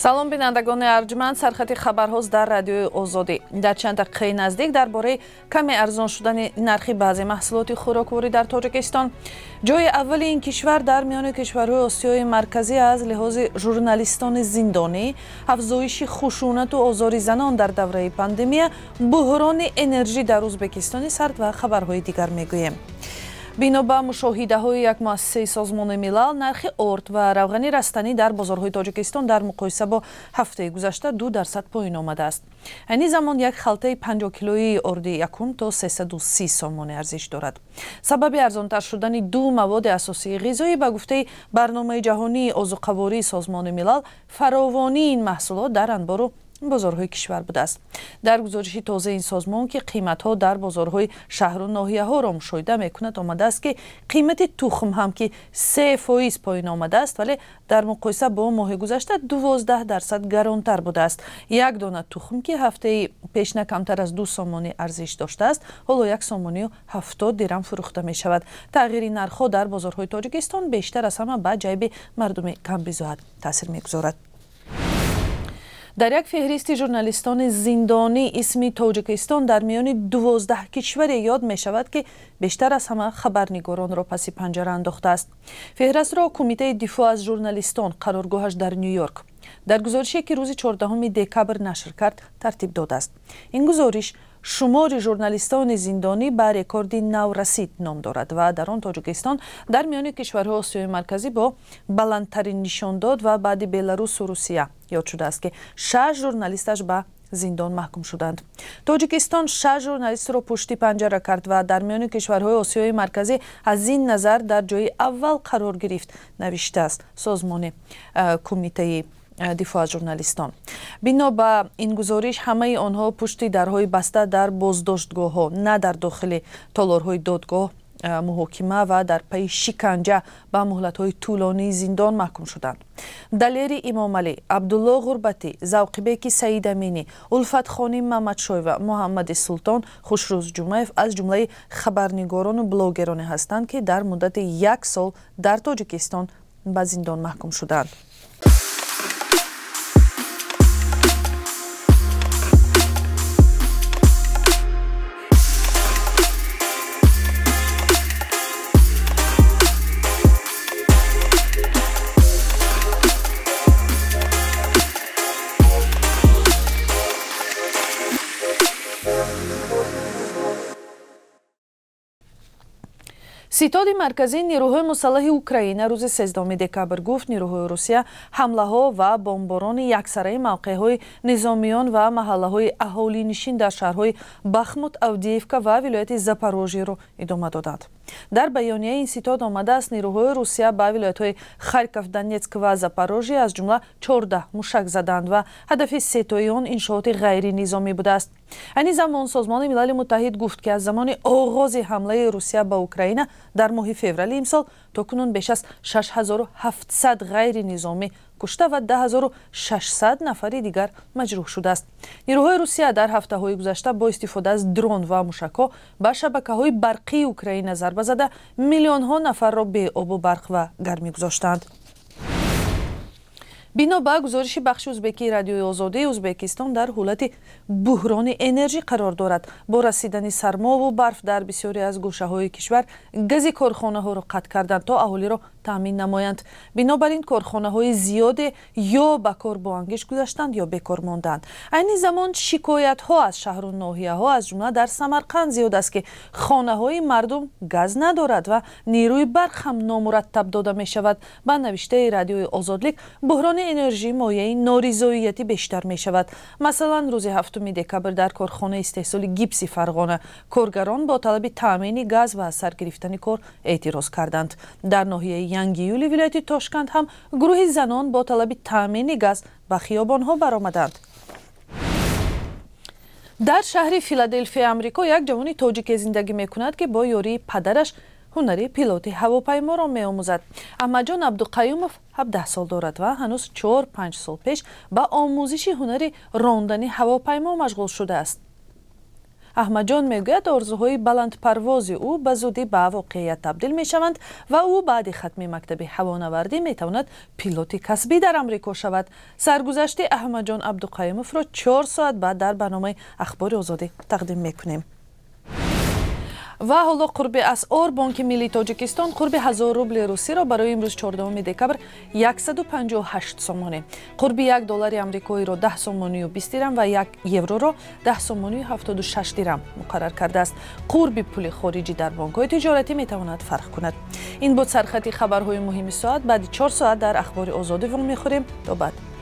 салом бинандагони арҷманд, сархати хабарҳост дар радиои Озодӣ. дар чанд дақиқаи наздик дар бораи каме арзон шудани нархи баъзе маҳсулоти хӯрокворӣ дар Тоҷикистон, ҷои аввали ин кишвар дар миёни кишварҳои Осиёи марказӣ аз лиҳози журналистони зиндонӣ, афзоиши хушунату озори занон дар давраи пандемия, буҳрони энержӣ дар Ӯзбекистони сард ва хабарҳои дигар мегӯем. бино ба мушоҳидаҳои як муассисаи созмони милал, нархи орд ва равғани растанӣ дар бозорҳои Тоҷикистон дар муқоиса бо ҳафтаи гузашта 2% поин омадааст. айни замон як халтаи 50 килои орди якум то 330 сомони арзиш дорад. сабаби арзонтар шудани ду маводи асосии ғизоӣ ба гуфтаи барномаи ҷаҳонии озуқавории созмони милал, фаровонии ин маҳсулот дар анбору бозорҳои кишвар будааст. дар гузориши тозаи ин созмон ки қиматҳо дар бозорҳои шаҳру ноҳияҳоро мушоҳида мекунад, омадааст ки қимати тухм ҳам ки 3% поин омадааст, вале дар муқоиса бо моҳи гузашта 12% гаронтар будааст. як дона тухм ки ҳафтаи пешна камтар аз 2 сомонӣ арзиш доштааст, ҳоло 1 сомонию 70 дирам фурӯхта мешавад. тағйири нархҳо дар бозорҳои Тоҷикистон бештар аз ҳама ба ҷайби мардуми камбизоат таъсир мегузорад. дар як феҳристи журналистони зиндонӣ исми Тоҷикистон дар миёни 12 кишваре ёд мешавад ки бештар аз ҳама хабарнигоронро паси панҷара андохтааст. феҳрастро Кумитаи дифоъ аз журналистон қароргоҳаш дар Нью-Йорк дар гузорише ки рӯзи 14 декабр нашр кард тартиб додааст. ин гузориш шумори журналистони зиндонӣ ба рекорди нав расид ном дорад ва дар он Тоҷикистон дар миёни кишварҳои Осиёи марказӣ бо баландтарин нишондод ва баъди Беларусу Русия ёд шудааст ки 6 журналисташ ба зиндон маҳкум шуданд. Тоҷикистон 6 журналистро пушти панҷара кард ва дар миёни кишварҳои Осиёи марказӣ аз ин назар дар ҷои аввал қарор гирифт, навиштааст созмони Кумитаи дифоъ аз журналистон. бино ба ин гузориш ҳамаи онҳо пушти дарҳои баста дар боздоштгоҳҳо, на дар дохили толорҳои додгоҳ, муҳокима ва дар пайи шиканҷа ба муҳлатҳои тӯлонии зиндон маҳкум шуданд. Далери Имомалӣ, Абдулло Ғурбатӣ, Завқибеки Саидаминӣ, Улфатхони Мамадшоева, Муҳаммади Султон, Хушрӯз Ҷумаев аз ҷумлаи хабарнигорону блогероне ҳастанд ки дар муддати 1 сол дар Тоҷикистон ба зиндон маҳкум шуданд. ситоди марказии нирӯҳои мусаллаҳи Украина рӯзи 13 декабр гуфт нирӯҳои Русия ҳамлаҳо ва бомборони яксараи мавқеъҳои низомиён ва маҳаллаҳои аҳолинишин дар шаҳрҳои Бахмут, Авдеевка ва вилояти Запорожьеро идома доданд. дар байёнияи ин ситод омадааст нирӯҳои Русия ба вилоятҳои Харьков, Донецк ва Запорожье аз ҷумла 14 мушак заданд ва ҳадафи сетои он иншооти ғайринизомӣ будааст. айни замон Созмони Милали Муттаҳид гуфт ки аз замони оғози ҳамлаи Русия ба Украина дар моҳи феврали имсол то кунун беш аз 6700 ғайринизомӣ кушта ва 10600 нафари дигар маҷрӯҳ шудааст. нирӯҳои Русия дар ҳафтаҳои гузашта бо истифода аз дрон ва мушакҳо ба шабакаҳои барқии Украина зарба зада миллионҳо нафарро бе обу барқ ва гармӣ гузоштанд. бино ба гузориши бахши ӯзбекии радиои Озодӣ, Ӯзбекистон дар ҳолати буҳрони энержӣ қарор дорад. бо расидани сармову барф дар бисёре аз гӯшаҳои кишвар гази корхонаҳоро қатъ карданд то аҳолиро таъмин намоянд. бинобар ин корхонаҳои зиёде ё ба кор бо ангиш гузаштанд ё бекор монданд. айни замон шикоятҳо аз шаҳру ноҳияҳо аз ҷумла дар Самарқанд зиёд аст ки хонаҳои мардум газ надорад ва нирӯи барқ ҳам номураттаб дода мешавад. ба навиштаи радиои Озодлик буҳрони энержӣ мояи норизоиятӣ бештар мешавад. масалан рӯзи 7 декабр дар корхонаи истеҳсоли гипси Фарғона коргарон бо талаби таъмини газ ва аз сар гирифтани кор эътироз карданд. дар ноҳияи Янги Юли вилояти Тошканд ҳам гурӯҳи занон бо талаби таъмини газ ба хиёбонҳо баромаданд. дар шаҳри Филаделфия, Амрико, як ҷавони тоҷике зиндагӣ мекунад ки бо ёрии падараш ҳунари пилоти ҳавопайморо меомӯзад. Аҳмадҷон Абдуқаюмов 17 сол дорад ва ҳанӯз 4-5 сол пеш ба омӯзиши ҳунари рондани ҳавопаймо машғул шудааст. аҳмадҷон мегӯяд орзуҳои баландпарвози ӯ ба зудӣ ба воқеият табдил мешаванд ва ӯ баъди хатми мактаби ҳавонавардӣ метавонад пилоти касбӣ дар амрико шавад. Саргузашти Аҳмадҷон Абдуқаимовро 4 соат баъд дар барномаи Ахбори Озодӣ тақдим мекунем. ва ҳоло қурби асъор Бонки Миллии Тоҷикистон қурби 1000 рубли русиро барои имрӯз 14 декабр 158 сомонӣ, қурби $1 амрикоиро 10 сомонию 20 дирам ва 1 евроро 10 сомонию 76 дирам муқаррар кардааст. қурби пули хориҷӣ дар бонкҳои тиҷоратӣ метавонад фарқ кунад. ин буд сархати хабарҳои муҳими соат. Баъди 4 соат дар Ахбори Озодӣ вом мехӯрем. То баъд.